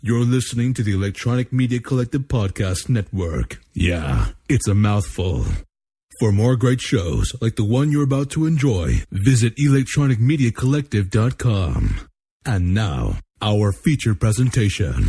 You're listening to the Electronic Media Collective Podcast Network. Yeah, it's a mouthful. For more great shows like the one you're about to enjoy, visit electronicmediacollective.com. And now, our feature presentation.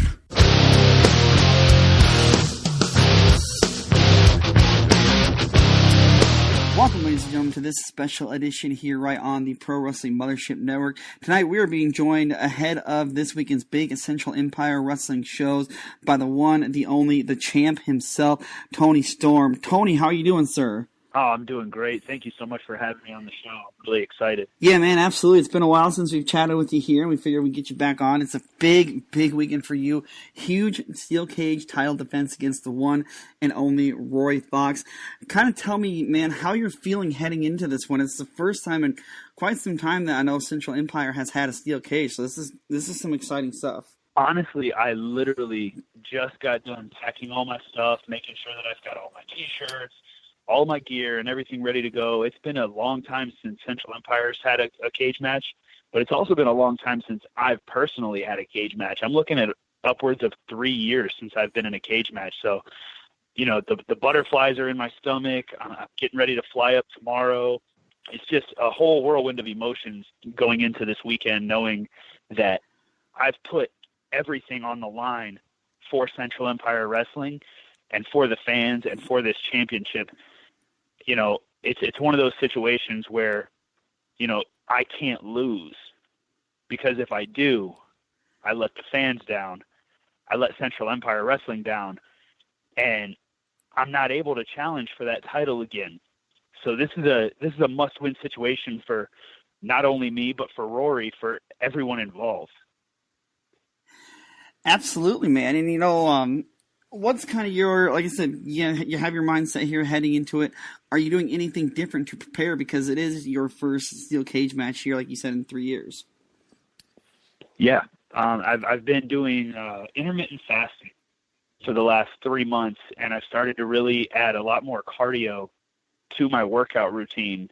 Welcome, ladies and gentlemen, to this special edition here right on the Pro Wrestling Mothership Network. Tonight, we are being joined ahead of this weekend's big Central Empire Wrestling shows by the one, the only, the champ himself, Tony Storm. Tony, how are you doing, sir? Oh, I'm doing great. Thank you so much for having me on the show. I'm really excited. Yeah, man, absolutely. It's been a while since we've chatted with you here, and we figured we'd get you back on. It's a big weekend for you. Huge steel cage title defense against the one and only Rory Fox. Kind of tell me, man, how you're feeling heading into this one. It's the first time in quite some time that I know Central Empire has had a steel cage, so this is some exciting stuff. Honestly, I literally just got done packing all my stuff, making sure that I've got all my T-shirts, all my gear and everything ready to go. It's been a long time since Central Empire's had a cage match, but it's also been a long time since I've personally had a cage match. I'm looking at upwards of 3 years since I've been in a cage match. So, you know, the butterflies are in my stomach. I'm getting ready to fly up tomorrow. It's just a whole whirlwind of emotions going into this weekend, knowing that I've put everything on the line for Central Empire Wrestling and for the fans and for this championship. You know, it's one of those situations where, you know, I can't lose, because if I do, I let the fans down. I let Central Empire Wrestling down, and I'm not able to challenge for that title again. So this is a must-win situation for not only me, but for Rory, for everyone involved. Absolutely, man. And, you know, what's kind of your, like I said, you have your mindset here heading into it. Are you doing anything different to prepare? Because it is your first steel cage match here, like you said, in 3 years. Yeah. I've been doing intermittent fasting for the last 3 months, and I've started to really add a lot more cardio to my workout routine.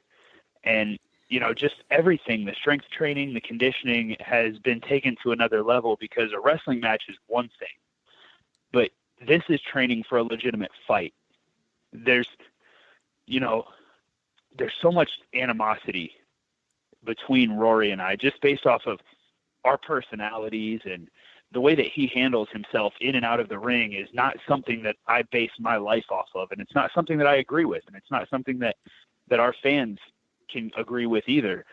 And, you know, just everything, the strength training, the conditioning has been taken to another level, because a wrestling match is one thing, but this is training for a legitimate fight. There's so much animosity between Rory and I, just based off of our personalities, and the way that he handles himself in and out of the ring is not something that I base my life off of. And it's not something that I agree with. And it's not something that our fans can agree with either.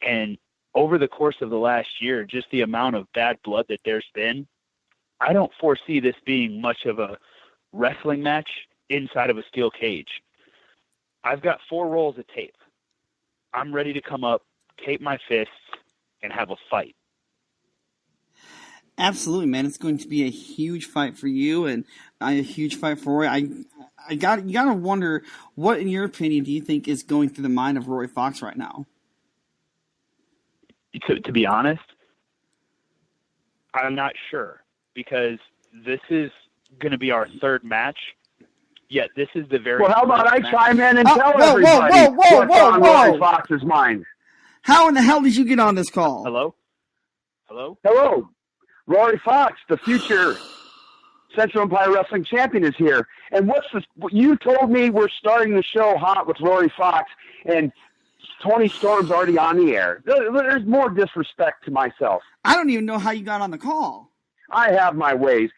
And over the course of the last year, just the amount of bad blood that there's been, I don't foresee this being much of a wrestling match inside of a steel cage. I've got 4 rolls of tape. I'm ready to come up, tape my fists, and have a fight. Absolutely, man. It's going to be a huge fight for you, and a huge fight for Rory. You gotta wonder, what, in your opinion, do you think is going through the mind of Rory Fox right now? To be honest, I'm not sure, because this is going to be our 3rd match. Yet this is the very. Well, how about I chime in and tell everybody what's on Rory Fox's mind? How in the hell did you get on this call? Hello. Rory Fox, the future Central Empire Wrestling champion, is here. And what you told me we're starting the show hot with Rory Fox, and Tony Storm's already on the air. There's more disrespect to myself. I don't even know how you got on the call. I have my ways.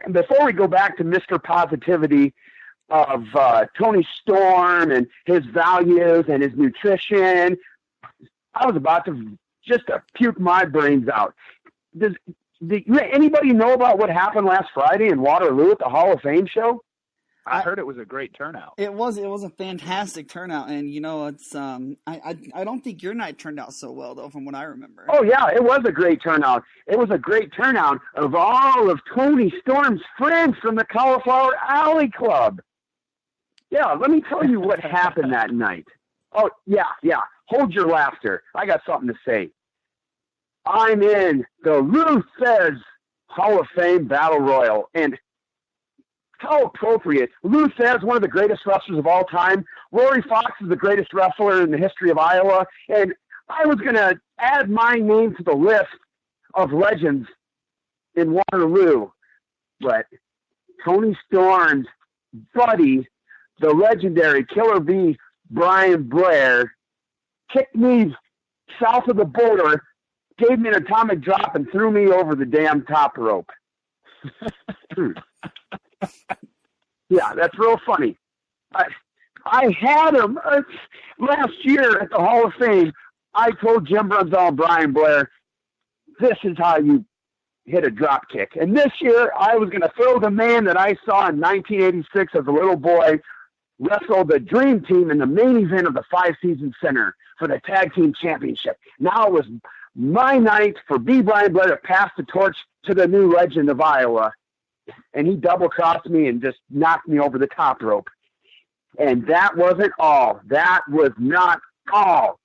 And before we go back to Mr. Positivity of Tony Storm and his values and his nutrition, I was about to just puke my brains out. Does anybody know about what happened last Friday in Waterloo at the Hall of Fame show? I heard it was a great turnout. It was a fantastic turnout, and you know, it's I don't think your night turned out so well though, from what I remember. Oh yeah, it was a great turnout. It was a great turnout of all of Tony Storm's friends from the Cauliflower Alley Club. Yeah, let me tell you what happened that night. Oh yeah. Hold your laughter. I got something to say. I'm in the Lou Thez Hall of Fame Battle Royal, and how appropriate. Lou Thez, one of the greatest wrestlers of all time. Rory Fox is the greatest wrestler in the history of Iowa, and I was going to add my name to the list of legends in Waterloo, but Tony Storm's buddy, the legendary Killer Bee, Brian Blair, kicked me south of the border, gave me an atomic drop, and threw me over the damn top rope. Yeah, that's real funny. I had him last year at the Hall of Fame. I told Jim Brunzell and Brian Blair, this is how you hit a drop kick. And this year, I was going to throw the man that I saw in 1986 as a little boy wrestle the Dream Team in the main event of the 5-season center for the Tag Team Championship. Now it was my night for B. Brian Blair to pass the torch to the new legend of Iowa. And he double-crossed me and just knocked me over the top rope. And that wasn't all. That was not all.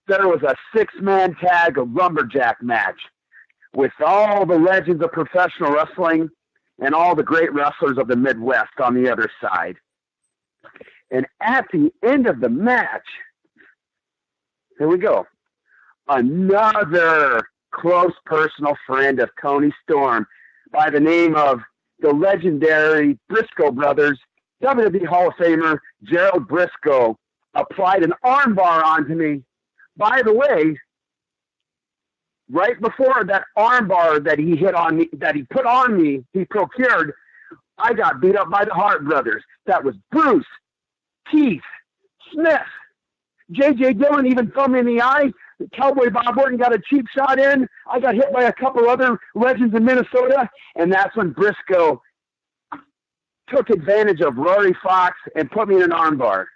There was a 6-man tag, a lumberjack match with all the legends of professional wrestling and all the great wrestlers of the Midwest on the other side. And at the end of the match, here we go, another close personal friend of Tony Storm by the name of the legendary Briscoe brothers, WWE Hall of Famer Gerald Briscoe, applied an armbar onto me. By the way, right before that armbar that he hit on me, that he put on me, he procured, I got beat up by the Hart brothers. That was Bruce, Keith, Smith, J.J. Dillon even thumb me in the eye. Cowboy Bob Orton got a cheap shot in. I got hit by a couple other legends in Minnesota, and that's when Briscoe took advantage of Rory Fox and put me in an armbar.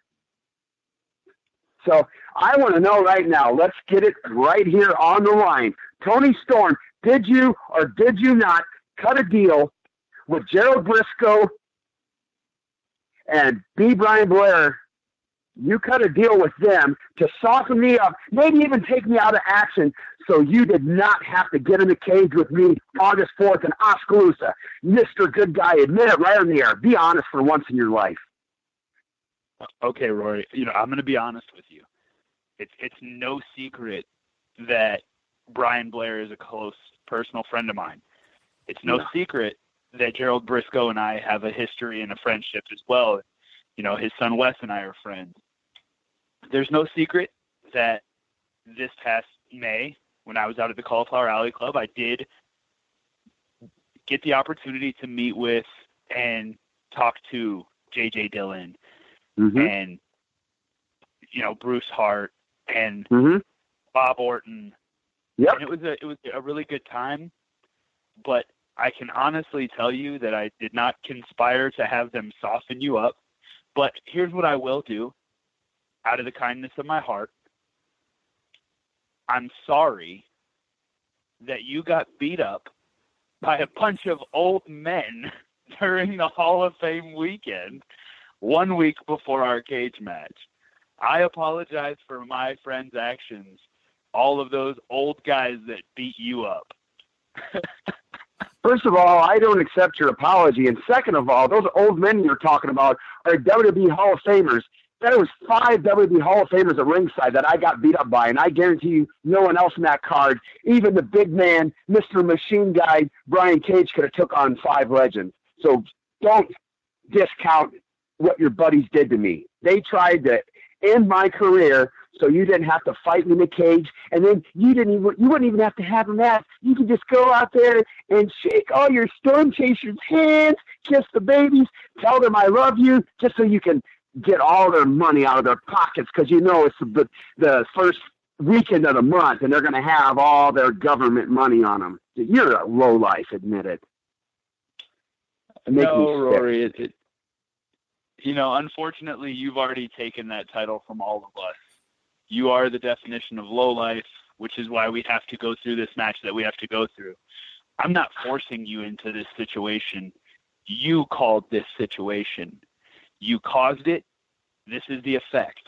So I want to know right now, let's get it right here on the line. Tony Storm, did you or did you not cut a deal with Gerald Briscoe and B. Brian Blair? You cut a deal with them to soften me up, maybe even take me out of action, so you did not have to get in the cage with me August 4th in Oskaloosa. Mr. Good Guy, admit it right on the air. Be honest for once in your life. Okay, Rory, I'm going to be honest with you. It's no secret that Brian Blair is a close personal friend of mine. It's no secret that Gerald Briscoe and I have a history and a friendship as well. His son Wes and I are friends. There's no secret that this past May, when I was out at the Cauliflower Alley Club, I did get the opportunity to meet with and talk to J.J. Dillon and, Bruce Hart and Bob Orton. Yep. And it was a really good time, but I can honestly tell you that I did not conspire to have them soften you up. But here's what I will do, out of the kindness of my heart. I'm sorry that you got beat up by a bunch of old men during the Hall of Fame weekend 1 week before our cage match. I apologize for my friend's actions, all of those old guys that beat you up. First of all, I don't accept your apology. And second of all, those old men you're talking about are WWE Hall of Famers. There was 5 WWE Hall of Famers at ringside that I got beat up by, and I guarantee you no one else in that card, even the big man, Mr. Machine Guy, Brian Cage, could have took on 5 legends. So don't discount what your buddies did to me. They tried to end my career so you didn't have to fight me in the cage, and then you wouldn't even have to have a match. You could just go out there and shake all your Storm Chasers' hands, kiss the babies, tell them I love you, just so you can get all their money out of their pockets, because it's the first weekend of the month, and they're going to have all their government money on them. You're a lowlife, admit it. No, Rory, unfortunately, you've already taken that title from all of us. You are the definition of lowlife, which is why we have to go through this match that we have to go through. I'm not forcing you into this situation. You called this situation. You caused it. This is the effect.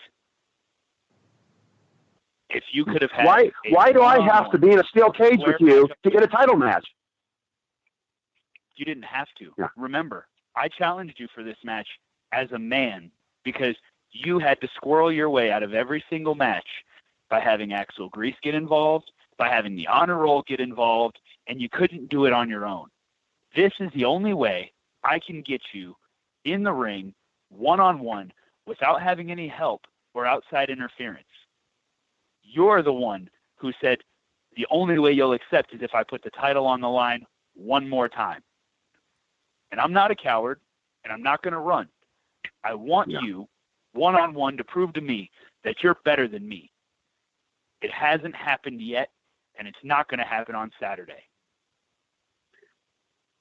If you could have had... Why do I have to be in a steel cage with you to get a title match? You didn't have to. Yeah. Remember, I challenged you for this match as a man because you had to squirrel your way out of every single match by having Axel Grease get involved, by having the Honor Roll get involved, and you couldn't do it on your own. This is the only way I can get you in the ring one-on-one without having any help or outside interference. You're the one who said the only way you'll accept is if I put the title on the line one more time. And I'm not a coward, and I'm not going to run. I want you one-on-one to prove to me that you're better than me. It hasn't happened yet, and it's not going to happen on Saturday.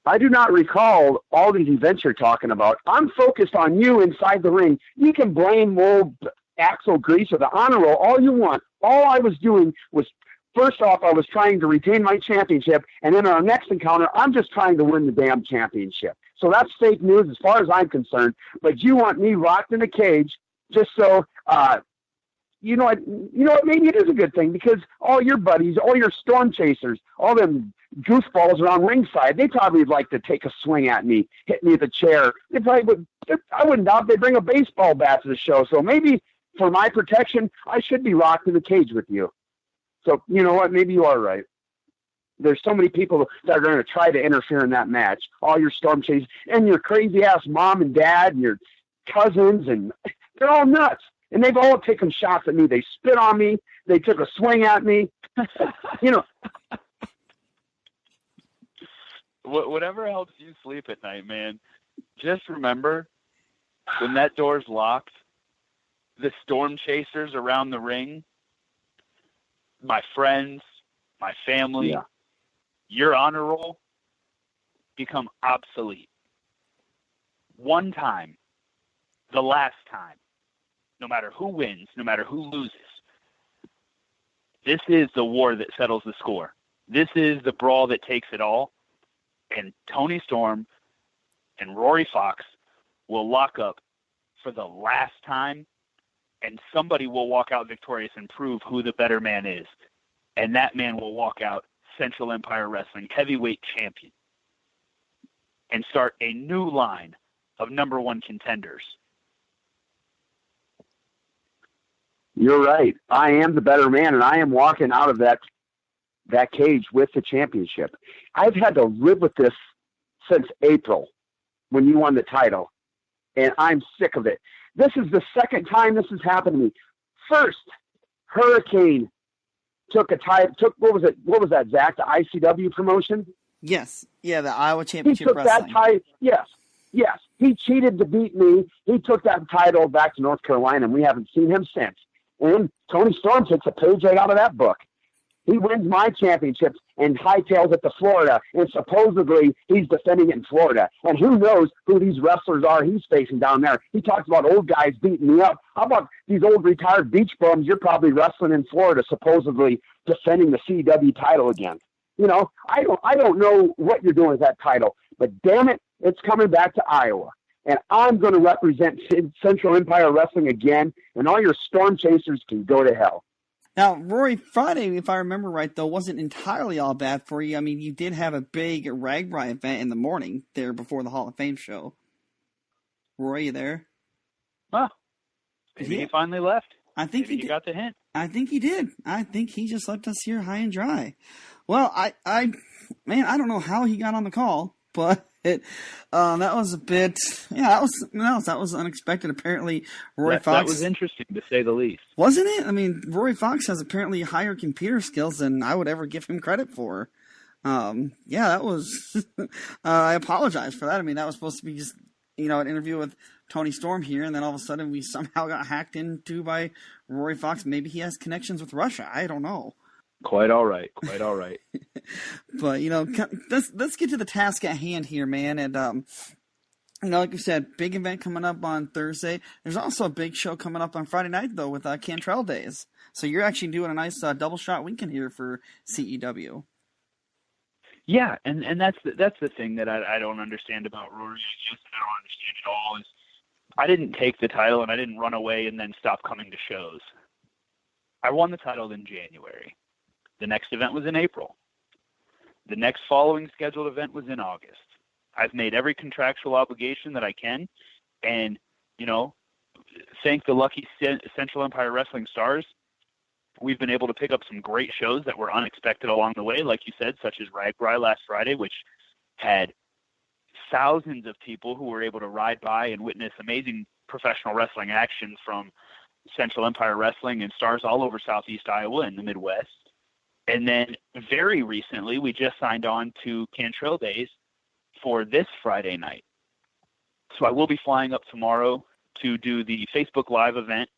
I do not recall all these events you're talking about. I'm focused on you inside the ring. You can blame old Axel Grease or the Honor Roll all you want. All I was doing was, first off, I was trying to retain my championship, and then in our next encounter, I'm just trying to win the damn championship. So that's fake news as far as I'm concerned. But you want me locked in a cage just so, you know what, maybe it is a good thing, because all your buddies, all your storm chasers, all them goofballs around ringside, they probably would like to take a swing at me, hit me with a chair. They probably would. I wouldn't doubt they'd bring a baseball bat to the show. So maybe for my protection, I should be locked in the cage with you. So you know what? Maybe you are right. There's so many people that are going to try to interfere in that match. All your storm chasers and your crazy ass mom and dad and your cousins, and they're all nuts. And they've all taken shots at me. They spit on me. They took a swing at me. You know. Whatever helps you sleep at night, man. Just remember, when that door's locked, the storm chasers around the ring, my friends, my family, your honor roll, become obsolete. One time, the last time, no matter who wins, no matter who loses. This is the war that settles the score. This is the brawl that takes it all. And Tony Storm and Rory Fox will lock up for the last time, and somebody will walk out victorious and prove who the better man is. And that man will walk out Central Empire Wrestling heavyweight champion and start a new line of number one contenders. You're right. I am the better man, and I am walking out of that cage with the championship. I've had to live with this since April when you won the title, and I'm sick of it. This is the second time this has happened to me. First, Hurricane took what was that, Zach? The ICW promotion? Yes. Yeah, the Iowa Championship He took Wrestling. that title. Yes. He cheated to beat me. He took that title back to North Carolina, and we haven't seen him since. And Tony Storm takes a page right out of that book. He wins my championships and hightails it to Florida, and supposedly he's defending it in Florida. And who knows who these wrestlers are he's facing down there. He talks about old guys beating me up. How about these old retired beach bums you're probably wrestling in Florida, supposedly defending the CW title again? You know, I don't know what you're doing with that title, but damn it, it's coming back to Iowa. And I'm going to represent Central Empire Wrestling again, and all your storm chasers can go to hell. Now, Rory, Friday, if I remember right, though, wasn't entirely all bad for you. I mean, you did have a big Ragbri event in the morning there before the Hall of Fame show. Rory, you there? Huh. Maybe he finally left. I think Maybe he got the hint. I think he did. I think he just left us here high and dry. Well, man, I don't know how he got on the call, but that was a bit, that was unexpected. Apparently, Rory Fox. That was interesting, to say the least. Wasn't it? I mean, Rory Fox has apparently higher computer skills than I would ever give him credit for. That was, I apologize for that. I mean, that was supposed to be just, an interview with Tony Storm here, and then all of a sudden we somehow got hacked into by Rory Fox. Maybe he has connections with Russia. I don't know. Quite all right. But, let's get to the task at hand here, man. And, like you said, big event coming up on Thursday. There's also a big show coming up on Friday night, though, with Cantrell Days. So you're actually doing a nice double shot weekend here for CEW. Yeah, and that's the thing that I don't understand about Rory. I don't understand at all is I didn't take the title and I didn't run away and then stop coming to shows. I won the title in January. The next event was in April. The next following scheduled event was in August. I've made every contractual obligation that I can, and, thank the lucky Central Empire Wrestling stars, we've been able to pick up some great shows that were unexpected along the way, like you said, such as Ragbri last Friday, which had thousands of people who were able to ride by and witness amazing professional wrestling action from Central Empire Wrestling and stars all over Southeast Iowa and the Midwest. And then very recently, we just signed on to Cantrell Days for this Friday night. So I will be flying up tomorrow to do the Facebook Live event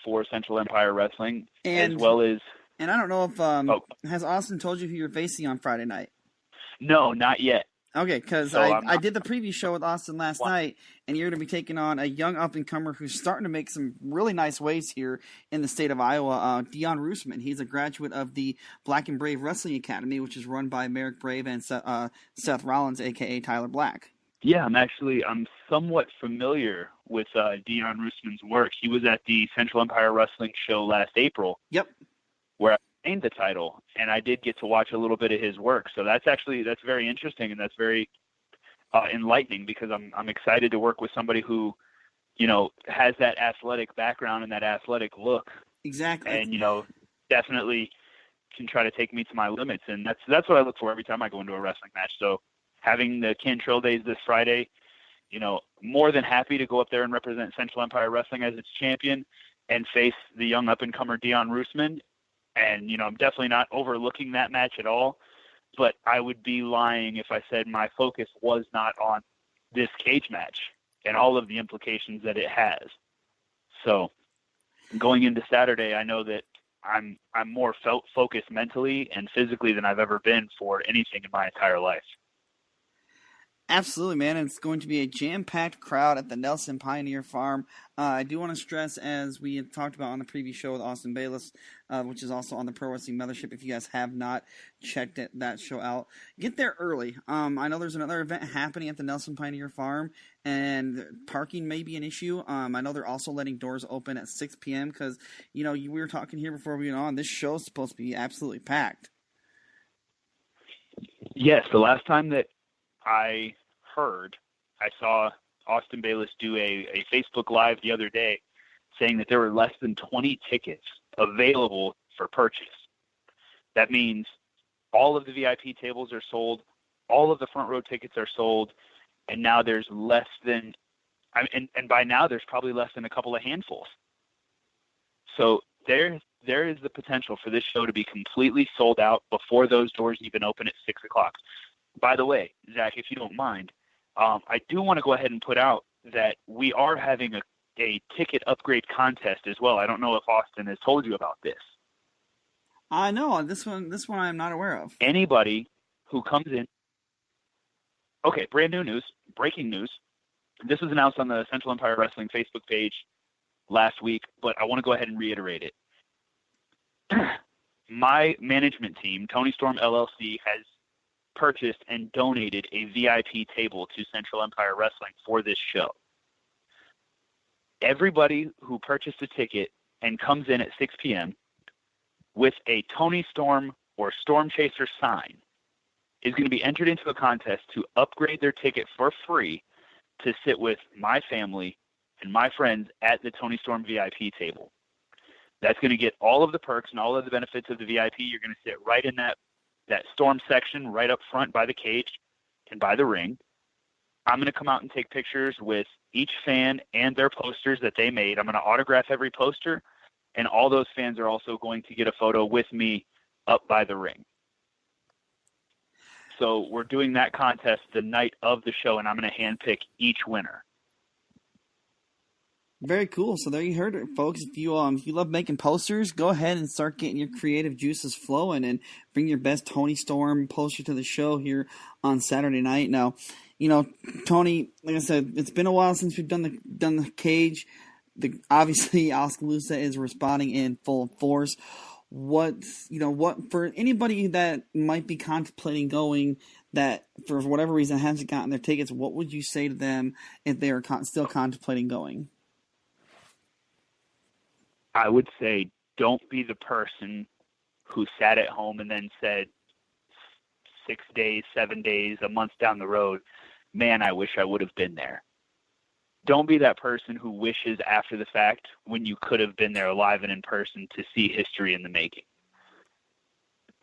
for Central Empire Wrestling, as well as... And I don't know if... Has Austin told you who you're facing on Friday night? No, not yet. Okay, because I did the preview show with Austin last night, and you're going to be taking on a young up-and-comer who's starting to make some really nice waves here in the state of Iowa, Dion Roosman. He's a graduate of the Black and Brave Wrestling Academy, which is run by Merrick Brave and Seth Rollins, a.k.a. Tyler Black. Yeah, I'm somewhat familiar with Dion Roosman's work. He was at the Central Empire Wrestling show last April. Yep. Where I gained the title, and I did get to watch a little bit of his work. So that's very interesting, and that's very enlightening, because I'm excited to work with somebody who, has that athletic background and that athletic look. Exactly. And, definitely can try to take me to my limits. And that's what I look for every time I go into a wrestling match. So having the Cantrell Days this Friday, more than happy to go up there and represent Central Empire Wrestling as its champion and face the young up-and-comer Dion Roosman. And, I'm definitely not overlooking that match at all, but I would be lying if I said my focus was not on this cage match and all of the implications that it has. So going into Saturday, I know that I'm more focused mentally and physically than I've ever been for anything in my entire life. Absolutely, man. It's going to be a jam-packed crowd at the Nelson Pioneer Farm. I do want to stress, as we had talked about on the previous show with Austin Bayless, which is also on the Pro Wrestling Mothership, if you guys have not checked that show out, get there early. I know there's another event happening at the Nelson Pioneer Farm, and parking may be an issue. I know they're also letting doors open at 6 p.m. because, we were talking here before we went on, this show is supposed to be absolutely packed. Yes, the last time that I saw Austin Bayless do a Facebook Live the other day saying that there were less than 20 tickets available for purchase. That means all of the VIP tables are sold, all of the front row tickets are sold, and now there's less than, and by now there's probably less than a couple of handfuls. So there is the potential for this show to be completely sold out before those doors even open at 6 o'clock. By the way, Zach, if you don't mind, I do want to go ahead and put out that we are having a ticket upgrade contest as well. I don't know if Austin has told you about this. I know this one I'm not aware of. Anybody who comes in. Okay, brand new news, breaking news. This was announced on the Central Empire Wrestling Facebook page last week, but I want to go ahead and reiterate it. My management team, Tony Storm LLC, has purchased and donated a VIP table to Central Empire Wrestling for this show. Everybody who purchased a ticket and comes in at 6 p.m. with a Tony Storm or Storm Chaser sign is going to be entered into a contest to upgrade their ticket for free to sit with my family and my friends at the Tony Storm VIP table. That's going to get all of the perks and all of the benefits of the VIP. You're going to sit right in that Storm section right up front by the cage and by the ring. I'm going to come out and take pictures with each fan and their posters that they made. I'm going to autograph every poster, and all those fans are also going to get a photo with me up by the ring. So we're doing that contest the night of the show, and I'm going to handpick each winner. Very cool. So there you heard it, folks. If you love making posters, go ahead and start getting your creative juices flowing and bring your best Tony Storm poster to the show here on Saturday night. Now, Tony, like I said, it's been a while since we've done the cage. Obviously Oskaloosa is responding in full force. What for anybody that might be contemplating going, that for whatever reason hasn't gotten their tickets, what would you say to them if they are still contemplating going? I would say don't be the person who sat at home and then said 6 days, 7 days, a month down the road, man, I wish I would have been there. Don't be that person who wishes after the fact when you could have been there live and in person to see history in the making.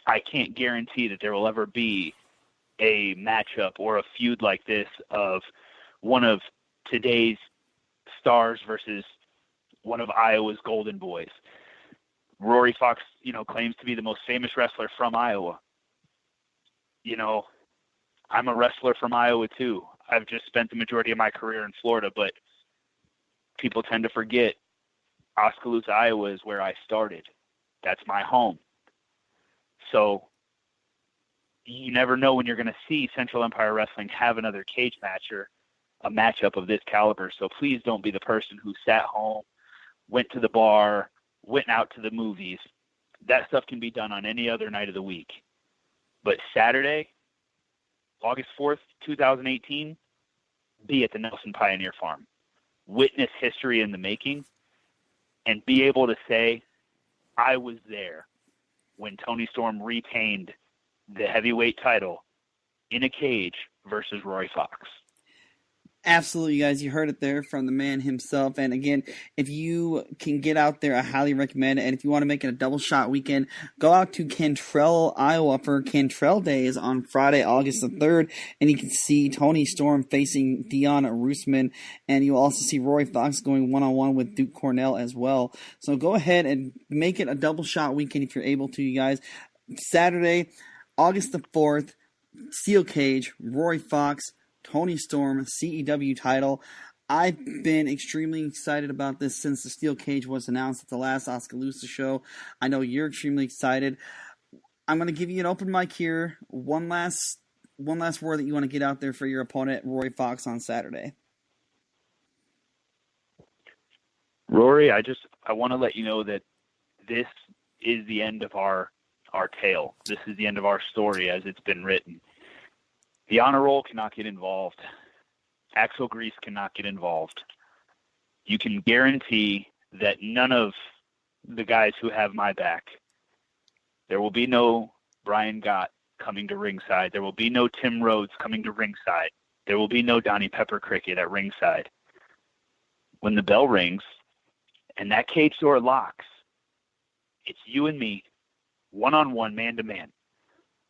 I can't guarantee that there will ever be a matchup or a feud like this of one of today's stars versus one of Iowa's golden boys. Rory Fox, claims to be the most famous wrestler from Iowa. I'm a wrestler from Iowa too. I've just spent the majority of my career in Florida, but people tend to forget Oskaloosa, Iowa is where I started. That's my home. So you never know when you're going to see Central Empire Wrestling have another cage match or a matchup of this caliber. So please don't be the person who sat home, went to the bar, went out to the movies. That stuff can be done on any other night of the week. But Saturday, August 4th, 2018, be at the Nelson Pioneer Farm. Witness history in the making and be able to say, I was there when Tony Storm retained the heavyweight title in a cage versus Rory Fox. Absolutely, guys. You heard it there from the man himself. And again, if you can get out there, I highly recommend it. And if you want to make it a double shot weekend, go out to Cantrell, Iowa for Cantrell Days on Friday, August the 3rd. And you can see Tony Storm facing Dion Roosman. And you'll also see Rory Fox going one-on-one with Duke Cornell as well. So go ahead and make it a double shot weekend if you're able to, you guys. Saturday, August the 4th, Steel Cage, Rory Fox, Tony Storm, CEW title. I've been extremely excited about this since the Steel Cage was announced at the last Oskaloosa show. I know you're extremely excited. I'm going to give you an open mic here. One last word that you want to get out there for your opponent, Rory Fox, on Saturday. Rory, I want to let you know that this is the end of our tale. This is the end of our story as it's been written. The honor roll cannot get involved. Axel Grease cannot get involved. You can guarantee that none of the guys who have my back, there will be no Brian Gott coming to ringside. There will be no Tim Rhodes coming to ringside. There will be no Donnie Pepper Cricket at ringside. When the bell rings and that cage door locks, it's you and me, one-on-one, man-to-man,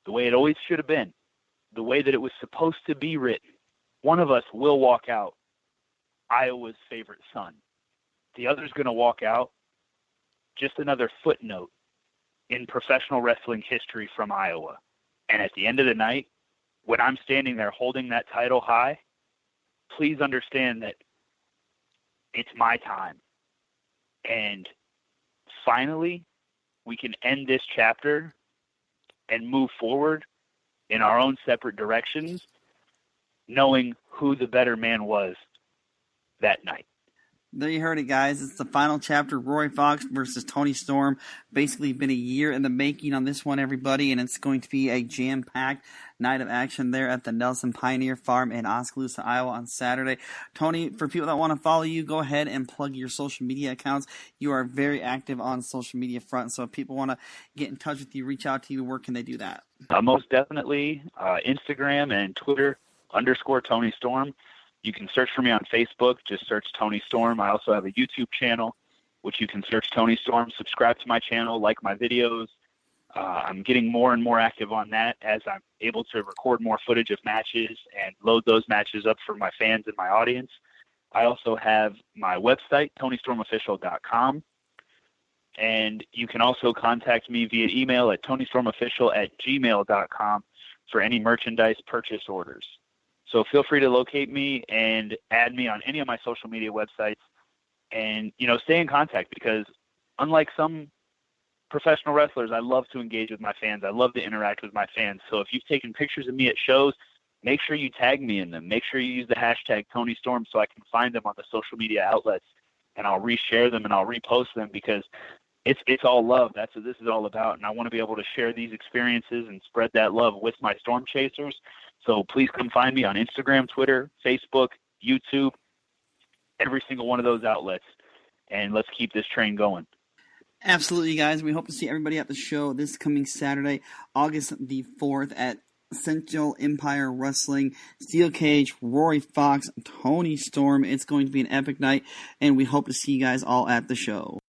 the way it always should have been. The way that it was supposed to be written. One of us will walk out Iowa's favorite son. The other's going to walk out just another footnote in professional wrestling history from Iowa. And at the end of the night, when I'm standing there holding that title high, please understand that it's my time. And finally, we can end this chapter and move forward in our own separate directions, knowing who the better man was that night. There you heard it, guys. It's the final chapter, Rory Fox versus Tony Storm. Basically been a year in the making on this one, everybody, and it's going to be a jam-packed night of action there at the Nelson Pioneer Farm in Oskaloosa, Iowa on Saturday. Tony, for people that want to follow you, go ahead and plug your social media accounts. You are very active on social media front, so if people want to get in touch with you, reach out to you, where can they do that? Most definitely Instagram and Twitter _Tony Storm. You can search for me on Facebook. Just search Tony Storm. I also have a YouTube channel, which you can search Tony Storm. Subscribe to my channel, like my videos. I'm getting more and more active on that as I'm able to record more footage of matches and load those matches up for my fans and my audience. I also have my website, TonyStormOfficial.com. And you can also contact me via email at TonyStormOfficial@gmail.com for any merchandise purchase orders. So feel free to locate me and add me on any of my social media websites and, stay in contact, because unlike some professional wrestlers, I love to engage with my fans. I love to interact with my fans. So if you've taken pictures of me at shows, make sure you tag me in them. Make sure you use the hashtag Tony Storm so I can find them on the social media outlets, and I'll reshare them and I'll repost them, because it's all love. That's what this is all about. And I want to be able to share these experiences and spread that love with my Storm Chasers. So please come find me on Instagram, Twitter, Facebook, YouTube, every single one of those outlets. And let's keep this train going. Absolutely, guys. We hope to see everybody at the show this coming Saturday, August the 4th at Central Empire Wrestling. Steel Cage, Rory Fox, Tony Storm. It's going to be an epic night, and we hope to see you guys all at the show.